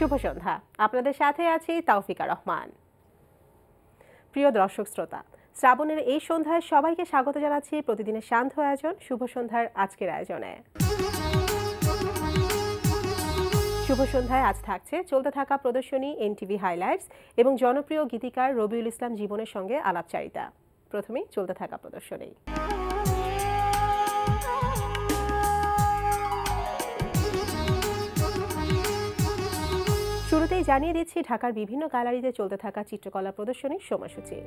শুভ সন্ধ্যা। আপনাদের সাথে আছি তাওফিকা রহমান। প্রিয় দর্শক শ্রোতা, শ্রাবণের এই সন্ধ্যায় সবাইকে স্বাগত জানাচ্ছি প্রতিদিনের শান্ত আয়োজন শুভ সন্ধ্যার আজকের আয়োজনে। শুভ সন্ধ্যায় আজ থাকছে চলতে থাকা প্রদর্শনী এনটিভি হাইলাইটস এবং জনপ্রিয় গীতিকার রবিউল ইসলাম জীবনের সঙ্গে আলাপচারিতা। প্রথমেই চলতে থাকা প্রদর্শনী। শুরুতেই জানিয়ে দিচ্ছি ঢাকার বিভিন্ন গ্যালারিতে চলতে থাকা চিত্রকলা প্রদর্শনীর সময়সূচি।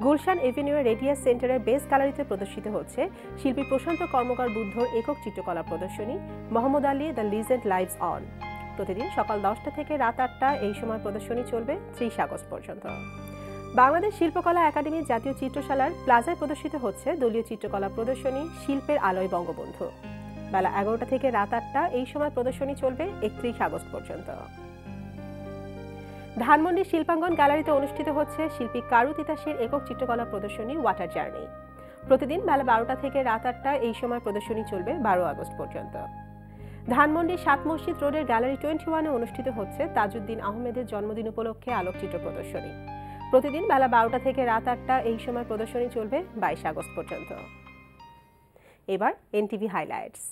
গুলশান এভিনিউয়ের রেডিয়াস সেন্টারের বেস গ্যালারিতে প্রদর্শিত হচ্ছে শিল্পী প্রশান্ত কর্মকার বুদ্ধর একক চিত্রকলা প্রদর্শনী Mohammad Ali the legend lives on. প্রতিদিন সকাল 10টা থেকে রাত 8টা এই সময় প্রদর্শনী চলবে 30 আগস্ট পর্যন্ত। বাংলাদেশ শিল্পকলা একাডেমির জাতীয় চিত্রশালার প্লাজায় প্রদর্শিত হচ্ছে দলীয় চিত্রকলা প্রদর্শনী শিল্পের আলোয় বঙ্গবন্ধু। বেলা 11টা থেকে রাত 8টা এই সময় প্রদর্শনী চলবে 31 আগস্ট পর্যন্ত। ধানমন্ডি শিল্পাঙ্গন গ্যালারিতে অনুষ্ঠিত হচ্ছে শিল্পী কারু তিতাসের একক চিত্রকলা প্রদর্শনী ওয়াটার জার্নি। প্রতিদিন বেলা 12টা থেকে রাত 8টা এই সময় প্রদর্শনী চলবে 12 আগস্ট পর্যন্ত। ধানমন্ডি 7 মসজিদ রোডের গ্যালারি 21-এ অনুষ্ঠিত হচ্ছে তাজউদ্দিন আহমেদের জন্মদিন উপলক্ষে আলোকচিত্র প্রদর্শনী। প্রতিদিন বেলা 12টা থেকে রাত 8টা এই সময় প্রদর্শনী চলবে 22 আগস্ট পর্যন্ত। এবার এনটিভি হাইলাইটস।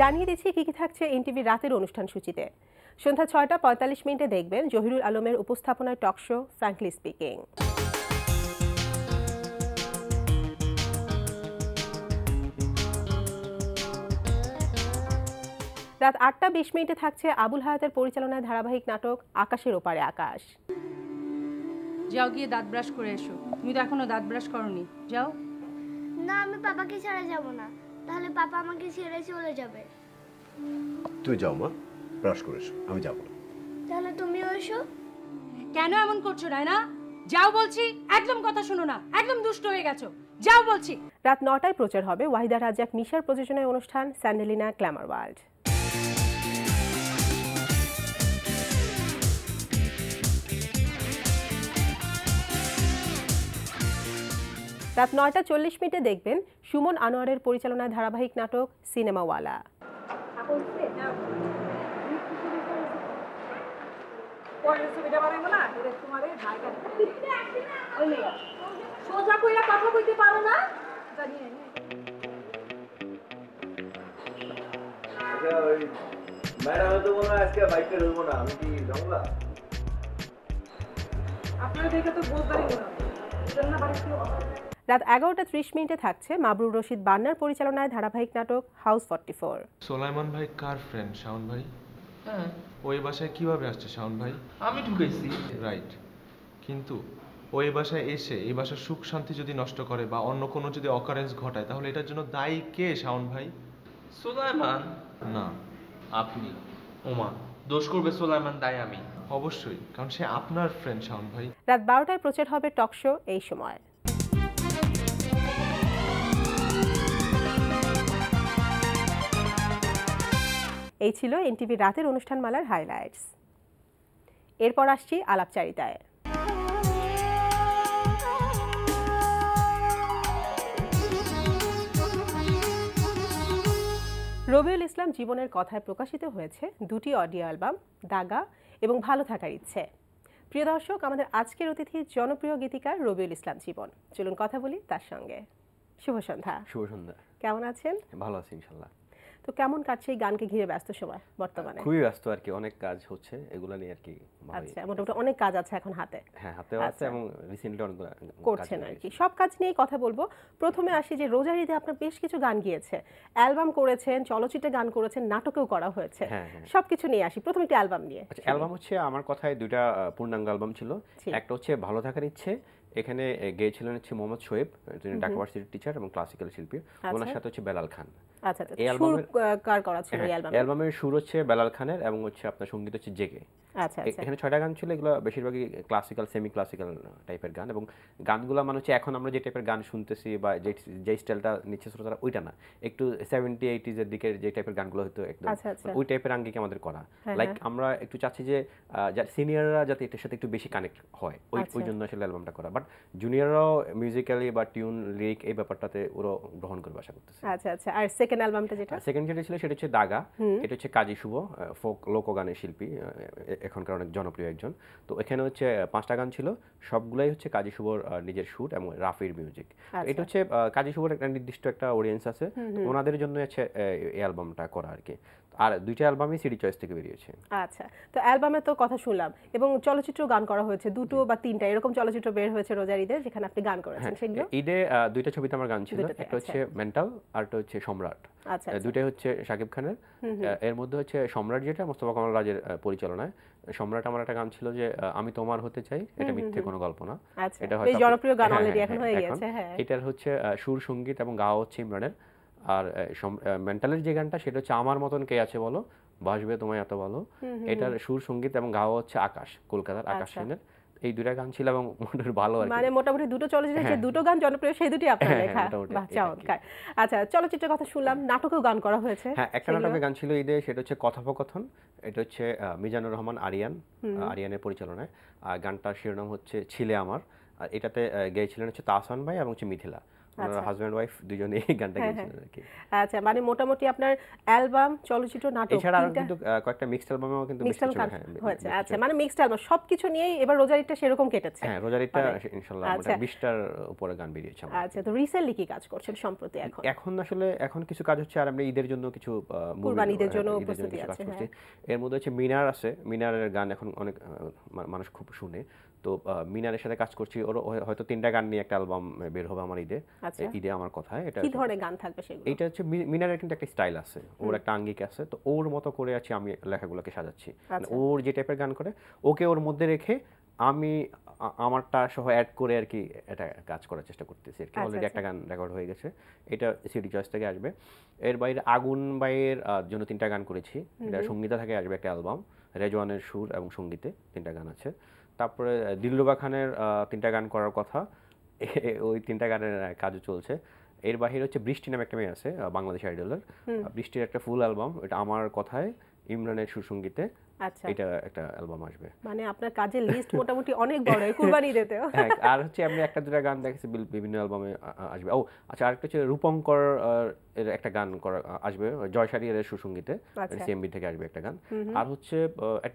জানিয়ে দিচ্ছি কি থাকছে এনটিভি রাতের অনুষ্ঠান সূচিতে। সন্ধ্যা 6টা 45 মিনিটে দেখবেন জহিরুল আলমের উপস্থাপনায় টক শো ফ্র্যাঙ্কলি স্পিকিং। রাত 8টা 20 মিনিটে থাকছে আবুল হায়াতের পরিচালনায় ধারাবাহিক নাটক আকাশের ওপারে আকাশ। যাও গিয়ে দাঁত ব্রাশ করে এসো। তুমি তো এখনো দাঁত ব্রাশ করোনি, যাও। না, আমি পাপাকে ছাড়া যাব না, তাহলে পাপা আমাকে ছেড়ে চলে যাবে। তুই যাও মা, ব্রাশ করে এসো, আমি যাব না। তাহলে তুমিও এসো। কেন এমন করছো রায়না? যাও বলছি, একদম কথা শোনো না, একদম দুষ্ট হয়ে গেছো, যাও বলছি। রাত 9টায় প্রচার হবে ওয়াহিদা রাজ্জাক মিশার প্রযোজনায় অনুষ্ঠান স্যান্ডেলিনা গ্ল্যামার ওয়ার্ল্ড। রাত 9টা 40 মিনিটে দেখবেন সুমন আনোয়ারের পরিচালনায় ধারাবাহিক নাটক সিনেমাওয়ালা। রাত 11টা 30 মিনিটে থাকছে মাবরুর রশিদ বান্নার পরিচালনায় ধারাবাহিক নাটক হাউস 44। সোলাইমান ভাই কার ফ্রেন্ড? শাওন ভাই? হ্যাঁ। ওই বাসায় কিভাবে আসছে শাওন ভাই? আমি ঢুকেছি। রাইট, কিন্তু ওই বাসায় এসে এই বাসার সুখ শান্তি যদি নষ্ট করে বা অন্য কোনো যদি অকারেন্স ঘটায় তাহলে এটার জন্য দায়ী কে শাওন ভাই? সোলাইমান না, আপনি। ওমা, দোষ করবে সোলাইমান, দায় আমি। অবশ্যই, কারণ সে আপনার ফ্রেন্ড শাওন ভাই। রাত 12টায় প্রচার হবে টক শো এই সময়। এই ছিল এনটিভি রাতের অনুষ্ঠানমালার হাইলাইটস। এরপর আসছি আলাপচারিতায়। রবিউল ইসলাম জীবনের কথায় প্রকাশিত হয়েছে দুটি অডিও অ্যালবাম, দাগা এবং ভালো থাকার ইচ্ছে। প্রিয় দর্শক, আমাদের আজকের অতিথি জনপ্রিয় গীতিকার রবিউল ইসলাম জীবন। চলুন কথা বলি তার সঙ্গে। শুভ সন্ধ্যা। শুভ সন্ধ্যা। কেমন আছেন? ভালো আছি ইনশাল্লাহ। তো কেমন কাটছে এই গানকে ঘিরে ব্যস্ত সময় বর্তমানে? খুবই ব্যস্ত আর কি, অনেক কাজ হচ্ছে, এগুলা নিয়ে আর কি। আচ্ছা, মোটামুটি অনেক কাজ আছে এখন হাতে। হ্যাঁ, হাতেও আছে এবং রিসেন্টলি অনেকগুলো করছেন আর কি। সব কাজ নিয়েই কথা বলবো। প্রথমে আসি যে রোজার ঈদে আপনার বেশ কিছু গান গিয়েছে, অ্যালবাম করেছেন, চলচ্চিত্রে গান করেছেন, নাটকেও করা হয়েছে। সবকিছু নিয়ে আসি। প্রথমে একটি অ্যালবাম নিয়ে। আচ্ছা, অ্যালবাম হচ্ছে আমার কথায় দুইটা পূর্ণাঙ্গ অ্যালবাম ছিল। একটা হচ্ছে ভালো থাকার ইচ্ছে, এখানে গেয়েছিলেন হচ্ছে মোহাম্মদ শোয়েব, যিনি ঢাকা ভার্সিটির টিচার এবং ক্লাসিক্যাল শিল্পী। ওনার সাথে হচ্ছে বেলাল খান। আচ্ছা আচ্ছা, সুর কার করা ছিল এই অ্যালবামে? অ্যালবামের সুর হচ্ছে বেলাল খানের এবং হচ্ছে আপনার সঙ্গীত হচ্ছে জেগে। আচ্ছা আচ্ছা, এখানে 6টা গান ছিল, এগুলো বেশিরভাগই ক্লাসিক্যাল সেমি ক্লাসিক্যাল টাইপের গান এবং গানগুলো মানে হচ্ছে এখন আমরা যে টাইপের গান শুনতেছি বা যে স্টাইলটা নিচ্ছে শ্রোতারা ওইটা না, একটু 70-80s এর দিকের যে টাইপের গানগুলো হতো একদম ওই টাইপের আঙ্গিকে আমাদের করা। লাইক আমরা একটু চাচ্ছি যে সিনিয়ররা যাতে এটার সাথে একটু বেশি কানেক্ট হয়, ওই জন্য আসলে অ্যালবামটা করা। বাট জুনিয়ররাও মিউজিক্যালি বা টিউন লিরিক এই ব্যাপারটাতে ওরা গ্রহণ করবে আশা করতেছে। আচ্ছা আচ্ছা, আর সেকেন্ড অ্যালবামটা যেটা সেকেন্ড যেটা ছিল সেটা হচ্ছে দাগা, এটা হচ্ছে কাজী শুভ, ফোক লোকগানের শিল্পী, এখনকার অনেক জনপ্রিয় একজন। তো এখানে হচ্ছে 5টা গান ছিল, সবগুলাই হচ্ছে কাজী শুভর নিজের শুট এবং রাফির মিউজিক। এটা হচ্ছে কাজী শুভর একটা নির্দিষ্ট একটা অডিয়েন্স আছে, ওনাদের জন্য হচ্ছে এই অ্যালবামটা করা আর কি। আর 2টা অ্যালবামই সিডি চয়েস থেকে বেরিয়েছে। আচ্ছা, তো অ্যালবামে তো কথা শুনলাম এবং চলচ্চিত্র গান করা হয়েছে, 2 বা 3টা এরকম চলচ্চিত্র বের হয়েছে রোজার ঈদে যেখানে আপনি গান করেছেন, সেগুলো ঈদে 2টা ছবিতে আমার গান ছিল, একটা হচ্ছে মেন্টাল আর একটা হচ্ছে সম্রাট। আচ্ছা, দুটাই হচ্ছে শাকিব খানের। এর মধ্যে হচ্ছে সম্রাট যেটা মোস্তফা কামাল রাজের পরিচালনায়, সম্রাট আমার একটা গান ছিল যে আমি তোমার হতে চাই, এটা মিথ্যে কোনো গল্প না। আচ্ছা, এটা বেশ জনপ্রিয় গান অলরেডি এখন হয়ে গেছে। হ্যাঁ, এটার হচ্ছে সুর সঙ্গীত এবং গাওয়া হচ্ছে ইমরানের। আর মেন্টালের যে গানটা সেটা হচ্ছে আমার মতন কে আছে বলো, বাসবে তোমায় এত ভালো, এটার সুর সঙ্গীত এবং গাওয়া হচ্ছে আকাশ, কলকাতার আকাশ সেনের। এই 2টা গান ছিল এবং মোটামুটি ভালো আর কি। মানে মোটামুটি 2টো চলচ্চিত্রে যে 2টো গান জনপ্রিয় সেই দুটোই আপনার লেখা। বাহ, চমৎকার। আচ্ছা, চলচ্চিত্রের কথা শুনলাম, নাটকেও গান করা হয়েছে। হ্যাঁ, একটা নাটকের গান ছিল ঈদে, সেটা হচ্ছে কথোপকথন। এটা হচ্ছে মিজানুর রহমান আরিয়ানের পরিচালনায়। আর গানটার শিরোনাম হচ্ছে ছিলে আমার। আর এটাতে গেয়েছিলেন হচ্ছে তাহসান ভাই এবং হচ্ছে মিথিলা, ওনারা হাজব্যান্ড ওয়াইফ দুজনেই এই গানটা গেয়েছিলেন আর কি। আচ্ছা, মানে মোটামুটি আপনার অ্যালবাম, চলচ্চিত্র, নাটক, এছাড়া আরো কিন্তু কয়েকটা মিক্সড অ্যালবামেও কিন্তু বেশ কিছু হয়েছে। আচ্ছা, মানে মিক্সড অ্যালবাম সবকিছু নিয়েই এবার রোজার ঈদটা সেরকম কেটেছে। হ্যাঁ, রোজার ঈদটা ইনশাআল্লাহ মোটামুটি 20টার উপরে গান বেরিয়েছে আমার। আচ্ছা, তো রিসেন্টলি কি কাজ করছেন সম্প্রতি? এখন আসলে কিছু কাজ হচ্ছে, আর আমরা ঈদের জন্য কিছু কুরবানি ঈদের জন্য প্রস্তুতি আছে। এর মধ্যে হচ্ছে মিনার আছে, মিনারের গান এখন অনেক মানুষ খুব শুনে, তো মিনারের সাথে কাজ করছি। ওর হয়তো 3টা গান নিয়ে একটা অ্যালবাম বের হবে আমার ঈদে আমার কথায়। এটা কি ধরনের গান থাকবে সেগুলো? এটা হচ্ছে মিনারের কিন্তু একটা স্টাইল আছে, ওর একটা আঙ্গিক আছে, তো ওর মতো করে আছে আমি লেখাগুলোকে সাজাচ্ছি। ওর যে টাইপের গান করে ওকে ওর মধ্যে রেখে আমি আমারটা সহ অ্যাড করে আর কি এটা কাজ করার চেষ্টা করতেছি আর কি। অলরেডি একটা গান রেকর্ড হয়ে গেছে, এটা সিডি চয়েস থেকে আসবে। এর বাইরে আগুন বাইয়ের জন্য 3টা গান করেছি, এটা সঙ্গীতা থেকে আসবে একটা অ্যালবাম, রেজওয়ানের সুর এবং সঙ্গীতে 3টা গান আছে। তারপরে দিলরুবা খানের 3টা গান করার কথা, ওই 3টা গানের কাজও চলছে। এর বাহিরে হচ্ছে বৃষ্টি নামে একটা মেয়ে আছে বাংলাদেশ আইডলের, বৃষ্টির একটা ফুল অ্যালবাম, এটা আমার কথায় ইমরানের সুসঙ্গীতে। আচ্ছা, এটা একটা অ্যালবাম আসবে। মানে আপনার কাজের লিস্ট মোটামুটি অনেক বড় কুরবানি ঈদেতেও। হ্যাঁ, আর হচ্ছে আমি 1-2টা গান দেখেছি বিভিন্ন অ্যালবামে আসবে। ও আচ্ছা, আরেকটা হচ্ছে রূপঙ্কর এর একটা গান করা আসবে জয়সারি এর সুসঙ্গীতে, সিএমবি থেকে আসবে একটা গান। আর হচ্ছে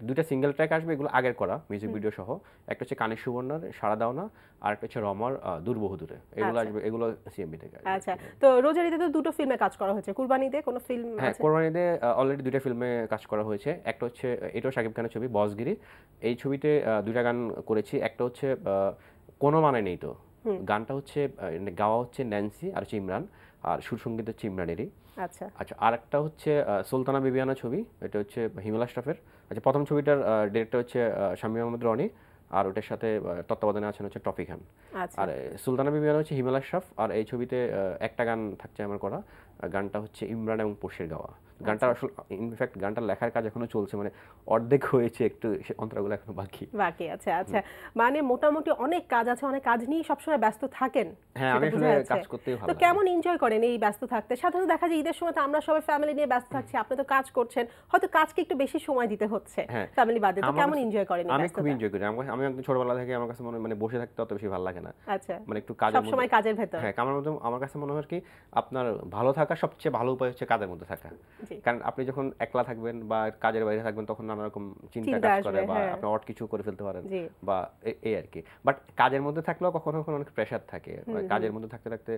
2টা সিঙ্গেল ট্র্যাক আসবে, এগুলো আগের করা মিউজিক ভিডিও সহ। একটা হচ্ছে কানে সুবর্ণার সাড়া দাও না, আর একটা হচ্ছে রমার দূরবহুদূরে, এগুলো আসবে, এগুলো সিএমবি থেকে আসবে। আচ্ছা, তো রোজার ঈদে তো 2টো ফিল্মে কাজ করা হয়েছে, কুরবানিতে কোনো ফিল্ম আছে? হ্যাঁ, কুরবানিতে অলরেডি 2টা ফিল্মে কাজ করা হয়েছে। একটা হচ্ছে এটাও শাকিব খানের ছবি বসগিরি, এই ছবিতে 2টা গান করেছি। একটা হচ্ছে কোনো মানে নেই তো, গানটা হচ্ছে গাওয়া হচ্ছে ন্যান্সি আর হচ্ছে ইমরান, আর সুর সঙ্গীত হচ্ছে ইমরানেরই। আচ্ছা আচ্ছা, আর একটা হচ্ছে সুলতানা বিবিয়ানা ছবি, এটা হচ্ছে হিমেল আশরাফের। আচ্ছা, প্রথম ছবিটার ডিরেক্টর হচ্ছে শামীম আহমদ রনি, আর ওটার সাথে তত্ত্বাবধানে আছেন হচ্ছে টফি খান। আর সুলতানা বিবিয়ানা হচ্ছে হিমেল আশরাফ। আর এই ছবিতে একটা গান থাকছে আমার করা, গানটা হচ্ছে ইমরান এবং পোষের গাওয়া। গানটা আসলে ইনফ্যাক্ট গানটার লেখার কাজ এখনো চলছে, মানে অর্ধেক হয়েছে, একটু অন্তরাগুলো এখনো বাকি। আচ্ছা আচ্ছা, মানে মোটামুটি অনেক কাজ আছে, অনেক কাজ নিয়ে সবসময় ব্যস্ত থাকেন। হ্যাঁ, আমি আসলে কাজ করতেই ভালো তো কেমন এনজয় করেন এই ব্যস্ত থাকতে? সাধারণত দেখা যায় ঈদের সময় তো আমরা সবাই ফ্যামিলি নিয়ে ব্যস্ত থাকছি, আপনি তো কাজ করছেন, হয়তো কাজকে একটু বেশি সময় দিতে হচ্ছে ফ্যামিলি বাদে, তো কেমন এনজয় করেন? আমি খুব এনজয় করি। আমি একদম ছোটবেলা থেকে আমার কাছে মানে বসে থাকতে অত বেশি ভালো লাগে না। আচ্ছা, মানে একটু কাজের মধ্যে, সবসময় কাজের ভেতর। হ্যাঁ, আমার কাছে মনে হয় কি আপনার ভালো থাকা সবচেয়ে ভালো উপায় হচ্ছে কাজের মধ্যে থাকা। কারণ আপনি যখন একলা থাকবেন বা কাজের বাইরে থাকবেন তখন নানা রকম চিন্তা কাজ করে, বা আপনি অট কিছু করে ফেলতে পারেন, বা এই আর কি। বাট কাজের মধ্যে থাকলেও কখনো কখনো অনেক প্রেসার থাকে, কাজের মধ্যে থাকতে থাকতে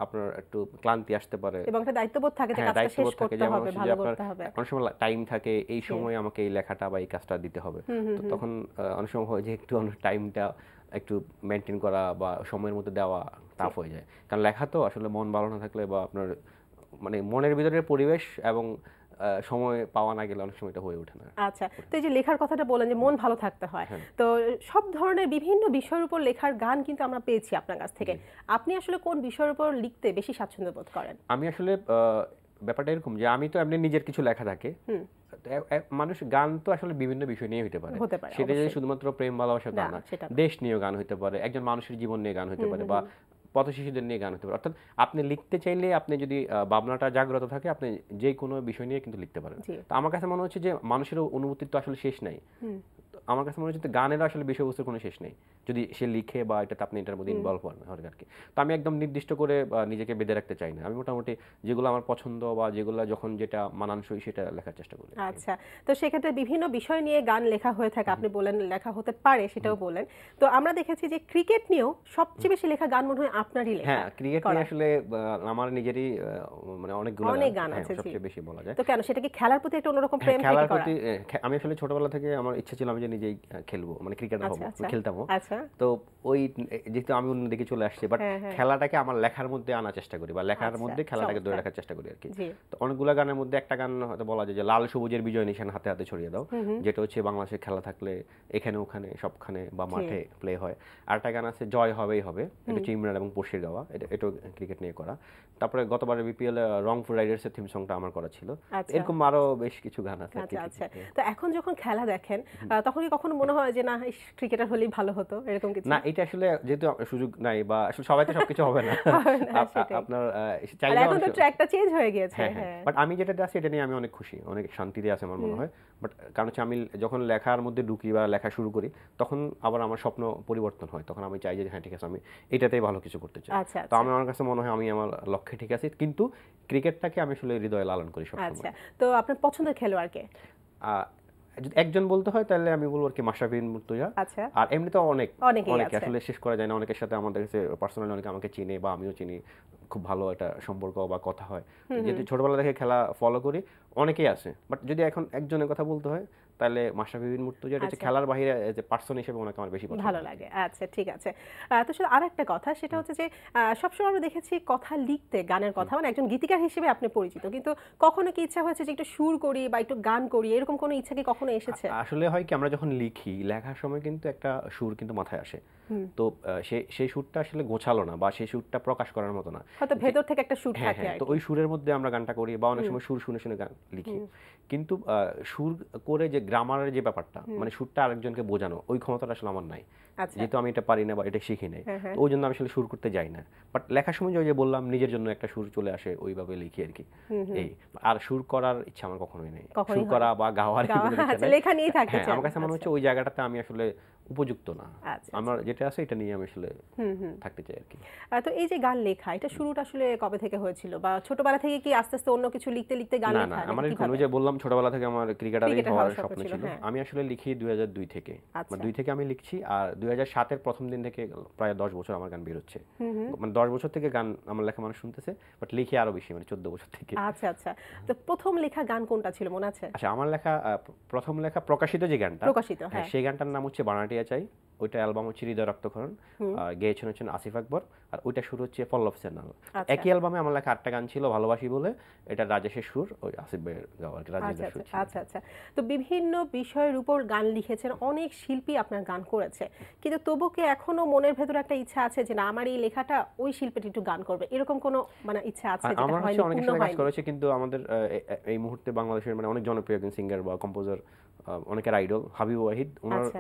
আপনার একটু ক্লান্তি আসতে পারে, এবং একটা দায়িত্ববোধ থাকে যে কাজটা শেষ করতে হবে, ভালো করতে হবে। অনেক সময় টাইম থাকে, এই সময় আমাকে এই লেখাটা বা এই কাজটা দিতে হবে, তো তখন অনেক সময় হয় যে একটু টাইমটা একটু মেনটেন করা বা সময়ের মধ্যে দেওয়া টাফ হয়ে যায়। কারণ লেখা তো আসলে মন ভালো না থাকলে বা আপনার মানে মনের ভিতরের পরিবেশ এবং সময় পাওয়া না গেলে অনেক সময় এটা হয়ে ওঠে না। আচ্ছা, তো এই যে লেখার কথাটা বলেন যে মন ভালো থাকতে হয়, তো সব ধরনের বিভিন্ন বিষয়ের উপর লেখার গান কিন্তু আমরা পেয়েছি আপনার কাছ থেকে। আপনি আসলে কোন বিষয়ের উপর লিখতে বেশি স্বাচ্ছন্দ্য বোধ করেন? আমি আসলে ব্যাপারটা এরকম যে আমি তো এমনি নিজের কিছু লেখা থাকে, মানুষ গান তো আসলে বিভিন্ন বিষয় নিয়ে হতে পারে, সেটা যদি শুধুমাত্র প্রেম ভালোবাসা গান না, দেশ নিয়ে গান হতে পারে, একজন মানুষের জীবন নিয়ে গান হতে পারে, বা পথ শিশুদের নিয়ে গান হতে পারে। অর্থাৎ আপনি লিখতে চাইলে, আপনি যদি ভাবনাটা জাগ্রত থাকে, আপনি যে কোনো বিষয় নিয়ে কিন্তু লিখতে পারেন। তো আমার কাছে মনে হচ্ছে যে মানুষের অনুভূতির তো আসলে শেষ নাই, আমার কাছে মনে হচ্ছে গানেরও আসলে বিষয়বস্তুর কোনো শেষ নেই। যদি সে লিখে বা এটাতে আপনি এটার মধ্যে ইনভলভ হন আর কি। তো আমি একদম নির্দিষ্ট করে নিজেকে বেঁধে রাখতে চাই না, আমি মোটামুটি যেগুলো আমার পছন্দ বা যেগুলো যখন যেটা মানানসই সেটা লেখার চেষ্টা করি। আচ্ছা, তো সেক্ষেত্রে বিভিন্ন বিষয় নিয়ে গান লেখা হয়ে থাকে, আপনি বলেন লেখা হতে পারে, সেটাও বলেন। তো আমরা দেখেছি যে ক্রিকেট নিয়েও সবচেয়ে বেশি লেখা গান মনে হয় আপনারই লেখা। হ্যাঁ, ক্রিকেট নিয়ে আসলে আমার নিজেরই মানে অনেকগুলো অনেক গান আছে, জি। সবচেয়ে বেশি বলা যায়। তো কেন, সেটা কি খেলার প্রতি একটা অন্যরকম প্রেম থেকে খেলার করা? প্রতি আমি আসলে ছোটবেলা থেকে আমার ইচ্ছা ছিল আমি যে নিজেই খেলবো, মানে ক্রিকেটার হবো, খেলতামও। আচ্ছা, তো ওই যেহেতু আমি অন্যদিকে চলে আসছি, বাট খেলাটাকে আমার লেখার মধ্যে আনার চেষ্টা করি বা লেখার মধ্যে খেলাটাকে ধরে রাখার চেষ্টা করি আর কি। তো অনেকগুলো গানের মধ্যে একটা গান হয়তো বলা যায় যে লাল সবুজের বিজয় নিশান হাতে হাতে ছড়িয়ে দাও, যেটা হচ্ছে বাংলাদেশের খেলা থাকলে এখানে ওখানে সবখানে বা মাঠে প্লে হয়। আরেকটা গান আছে জয় হবেই হবে, এটা হচ্ছে ইমরান এবং পশির গাওয়া, এটাও ক্রিকেট নিয়ে করা। তারপরে গতবারের বিপিএল রংপুর রাইডার্সের থিম সংটা আমার করা ছিল। এরকম আরো বেশ কিছু গান আছে। আচ্ছা, তো এখন যখন খেলা দেখেন তখন কি কখনো মনে হয় যে না ক্রিকেটার হলেই ভালো হতো, এরকম কিছু? না, এটা আসলে যেহেতু সুযোগ নাই বা আসলে সবাই তো সবকিছু হবে না, আপনার চাইলে এখন তো ট্র্যাকটা চেঞ্জ হয়ে গিয়েছে। বাট আমি যেটাতে আছি এটা নিয়ে আমি অনেক খুশি, অনেক শান্তিতে আছে আমার মনে হয়। বাট কারণ হচ্ছে আমি যখন লেখার মধ্যে ঢুকি বা লেখা শুরু করি তখন আবার আমার স্বপ্ন পরিবর্তন হয়, তখন আমি চাই যে হ্যাঁ ঠিক আছে আমি এটাতেই ভালো কিছু করতে চাই। তো আমার কাছে মনে হয় আমি আমার লক্ষ্যে ঠিক আছি, কিন্তু ক্রিকেটটাকে আমি আসলে হৃদয়ে লালন করি সবসময়। আচ্ছা, তো আপনার পছন্দের খেলোয়াড় কে? যদি একজন বলতে হয় তাহলে আমি বলবো আর কি মাশরাফি বিন মুর্তজা। আচ্ছা, আর এমনি তো অনেকে আছে, আসলে শেষ করা যায় না, অনেকের সাথে আমাদের কাছে পার্সোনালি অনেকে আমাকে চিনে বা আমিও চিনি, খুব ভালো একটা সম্পর্ক বা কথা হয়। যেহেতু ছোটবেলা থেকে খেলা ফলো করি অনেকেই আছে, বাট যদি এখন একজনের কথা বলতে হয় তাহলে মাশরাফি বিন মুর্তজা, এটা হচ্ছে খেলার বাইরে যে পার্সন হিসেবে ওনাকে আমার বেশি ভালো লাগে। আচ্ছা, ঠিক আছে। তো শুধু আরেকটা কথা, সেটা হচ্ছে যে সবসময় আমরা দেখেছি কথা লিখতে, গানের কথা, মানে একজন গীতিকার হিসেবে আপনি পরিচিত, কিন্তু কখনো কি ইচ্ছা হয়েছে যে একটু সুর করি বা একটু গান করি, এরকম কোনো ইচ্ছা কি কখনো এসেছে? আসলে হয় কি, আমরা যখন লিখি লেখার সময় কিন্তু একটা সুর কিন্তু মাথায় আসে, তো সেই সুরটা আসলে গোছালো না বা সেই সুরটা প্রকাশ করার মতো না, হয়তো ভেতর থেকে একটা সুর থাকে, তো ওই সুরের মধ্যে আমরা গানটা করি বা অনেক সময় সুর শুনে শুনে গান লিখি। কিন্তু সুর করে যে গ্রামারের যে ব্যাপারটা, মানে সুরটা আরেকজনকে বোঝানো, ওই ক্ষমতাটা আসলে আমার নাই, যেহেতু আমি এটা পারি না বা এটা শিখি নাই, তো ওই জন্য আমি আসলে সুর করতে যাই না। বাট লেখার সময় যে বললাম নিজের জন্য একটা সুর চলে আসে, ওইভাবে লিখি আর কি। এই আর সুর করার ইচ্ছা আমার কখনোই নেই, সুর করা বা গাওয়ার লেখা নিয়েই থাকে। আমার কাছে মনে হচ্ছে ওই জায়গাটাতে আমি আসলে উপযুক্ত না, আমার যেটা আছে এটা নিয়ে আমি আসলে থাকতে চাই আর কি। তো এই যে গান লেখা, এটা শুরুটা আসলে কবে থেকে হয়েছিল, বা ছোটবেলা থেকে কি আস্তে আস্তে অন্য কিছু লিখতে লিখতে গান লেখা? না, আমার এরকম যে বললাম ছোটবেলা থেকে আমার ক্রিকেটারই হওয়ার স্বপ্ন ছিল। আমি আসলে লিখি 2002 থেকে, মানে 2 থেকে আমি লিখছি, আর 2007 এর প্রথম দিন থেকে প্রায় 10 বছর আমার গান বের হচ্ছে, মানে 10 বছর থেকে গান আমার লেখা মানুষ শুনতেছে, বাট লিখি আরো বেশি, মানে 14 বছর থেকে। আচ্ছা, তো প্রথম লেখা গান কোনটা ছিল মনে আছে? আচ্ছা, আমার লেখা প্রথম লেখা প্রকাশিত যে গানটা, সেই গানটার নাম হচ্ছে বানাটিয়া চাই, ওইটা অ্যালবাম হচ্ছে হৃদয় রক্তক্ষরণ, আর গেয়েছেন হচ্ছেন আসিফ আকবর, আর ওইটা শুরু হচ্ছে পল্লব সেনাল। একই অ্যালবামে আমার লেখা আরেকটা গান ছিল ভালোবাসি বলে, এটা রাজেশের সুর, ওই আসিফ ভাইয়ের গাওয়া আর কি, রাজেশের সুর। আচ্ছা, তো বিভিন্ন বিষয়ের উপর গান লিখেছেন, অনেক শিল্পী আপনার গান করেছে, কিন্তু তবু কি এখনো মনের ভেতরে একটা ইচ্ছা আছে যে না আমার এই লেখাটা ওই শিল্পীটি একটু গান করবে, এরকম কোনো মানে ইচ্ছা আছে? আমার হচ্ছে অনেক সাথে কাজ করেছে, কিন্তু আমাদের এই মুহূর্তে বাংলাদেশের মানে অনেক জনপ্রিয় একজন সিঙ্গার বা কম্পোজার, অনেকের আইডল হাবিব ওয়াহিদ,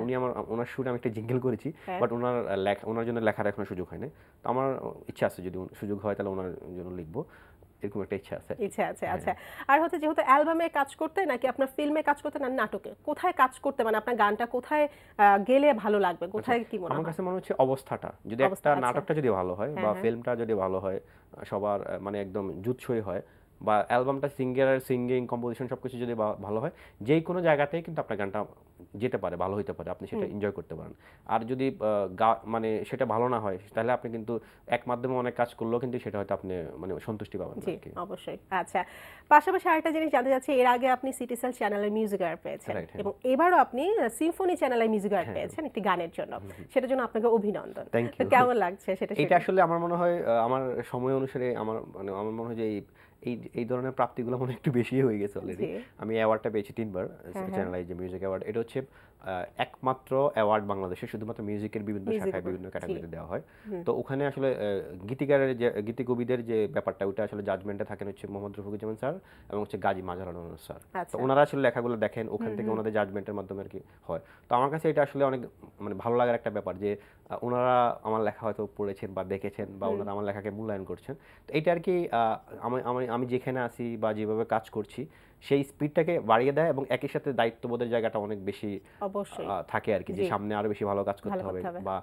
উনি ওনার সুরে আমি একটা জিঙ্গেল করেছি, বাট ওনার জন্য লেখার এখনো সুযোগ হয়নি। তো আমার ইচ্ছা আছে যদি সুযোগ হয় তাহলে ওনার জন্য লিখবো, এরকম একটা ইচ্ছা আছে। আচ্ছা, আর হচ্ছে যেহেতু অ্যালবামে কাজ করতে নাকি আপনার ফিল্মে কাজ করতে না নাটকে, কোথায় কাজ করতে, মানে আপনার গানটা কোথায় গেলে ভালো লাগবে, কোথায় কি মনে হয়? আমার কাছে মনে হচ্ছে অবস্থাটা, যদি একটা নাটকটা যদি ভালো হয় বা ফিল্মটা যদি ভালো হয়, সবার মানে একদম জুৎসই হয়, বা অ্যালবামটা সিঙ্গিং কম্পোজিশন সবকিছু যদি ভালো হয়, যেই কোনো জায়গাতেই কিন্তু আপনার গানটা যেতে পারে, ভালো হইতে পারে, আপনি সেটা এনজয় করতে পারেন। আর যদি মানে সেটা ভালো না হয় তাহলে আপনি কিন্তু এক মাধ্যমে অনেক কাজ করলেও কিন্তু সেটা হয়তো আপনি মানে সন্তুষ্টি পাবেন না। অবশ্যই। আচ্ছা, পাশাপাশি আরেকটা জিনিস জানতে চাচ্ছি, এর আগে আপনি সিটিসেল চ্যানেলের মিউজিক অ্যাওয়ার্ড পেয়েছেন এবং এবারও আপনি সিম্ফনি চ্যানেলের মিউজিক অ্যাওয়ার্ড পেয়েছেন একটি গানের জন্য, সেটার জন্য আপনাকে অভিনন্দন। কেমন লাগছে সেটা? এটা আসলে আমার মনে হয় আমার সময় অনুসারে আমার মনে হয় যে এই ধরনের প্রাপ্তিগুলো মনে একটু বেশি হয়ে গেছে অলরেডি। আমি অ্যাওয়ার্ডটা পেয়েছি 3 বার, চ্যানেলাইজ মিউজিক অ্যাওয়ার্ড। এটা হচ্ছে একমাত্র অ্যাওয়ার্ড বাংলাদেশে শুধুমাত্র মিউজিকের বিভিন্ন শাখায় বিভিন্ন ক্যাটাগরিতে দেওয়া হয়। তো ওখানে আসলে গীতিকবিদের যে ব্যাপারটা, ওটা আসলে জাজমেন্টে থাকেন হচ্ছে মোহাম্মদ রফিকুজ্জামান স্যার এবং হচ্ছে গাজী মাজার আনোয়ার স্যার। তো ওনারা আসলে লেখাগুলো দেখেন, ওখান থেকে ওনাদের জাজমেন্টের মাধ্যমে আর কি হয়। তো আমার কাছে এটা আসলে অনেক মানে ভালো লাগার একটা ব্যাপার যে ওনারা আমার লেখা হয়তো পড়েছেন বা দেখেছেন বা ওনারা আমার লেখাকে মূল্যায়ন করছেন। তো এটা আর কি আমি যেখানে আছি বা যেভাবে কাজ করছি সেই স্পিডটাকে বাড়িয়ে দেয় এবং একই সাথে দায়িত্ববোধের জায়গাটা অনেক বেশি অবশ্যই থাকে আর কি, যে জি। সামনে আরো বেশি ভালো কাজ করতে ভালো হবে করতে হবে। বা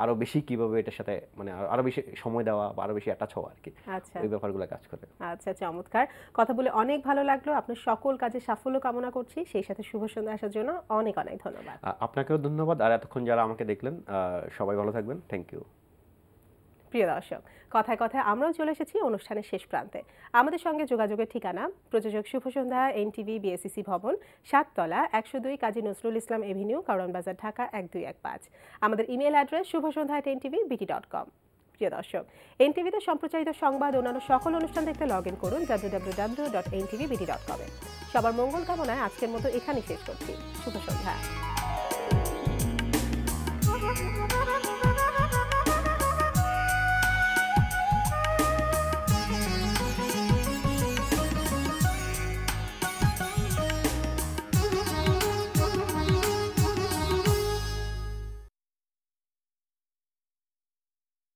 আরো বেশি কিভাবে এটার সাথে মানে আরো বেশি সময় দেওয়া বা আরো বেশি অ্যাটাচ হওয়া আর কি, আচ্ছা ওই ব্যাপারগুলো কাজ করে। আচ্ছা, চমৎকার। কথা বলে অনেক ভালো লাগলো। আপনার সকল কাজে সাফল্য কামনা করছি, সেই সাথে শুভ সন্ধ্যা আসার জন্য অনেক অনেক ধন্যবাদ। আপনাকেও ধন্যবাদ, আর এতক্ষণ যারা আমাকে দেখলেন সবাই ভালো থাকবেন, থ্যাংক ইউ। প্রিয় দর্শক, কথায় কথায় আমরাও চলে এসেছি অনুষ্ঠানের শেষ প্রান্তে। আমাদের সঙ্গে যোগাযোগের ঠিকানা প্রযোজক শুভ সন্ধ্যা, এনটিভি, বিএসসিসি ভবন, 7 তলা, 102 কাজী নজরুল ইসলাম এভিনিউ, কারওয়ান বাজার, ঢাকা 1215। আমাদের ইমেল অ্যাড্রেস shubhasandhya@ntvbt.com। প্রিয় দর্শক, এনটিভিতে সম্প্রচারিত সংবাদ অন্যান্য সকল অনুষ্ঠান দেখতে লগ ইন করুন www.ntvbt.com। সবার মঙ্গল কামনায় আজকের মতো এখানেই শেষ করছি। শুভ সন্ধ্যা।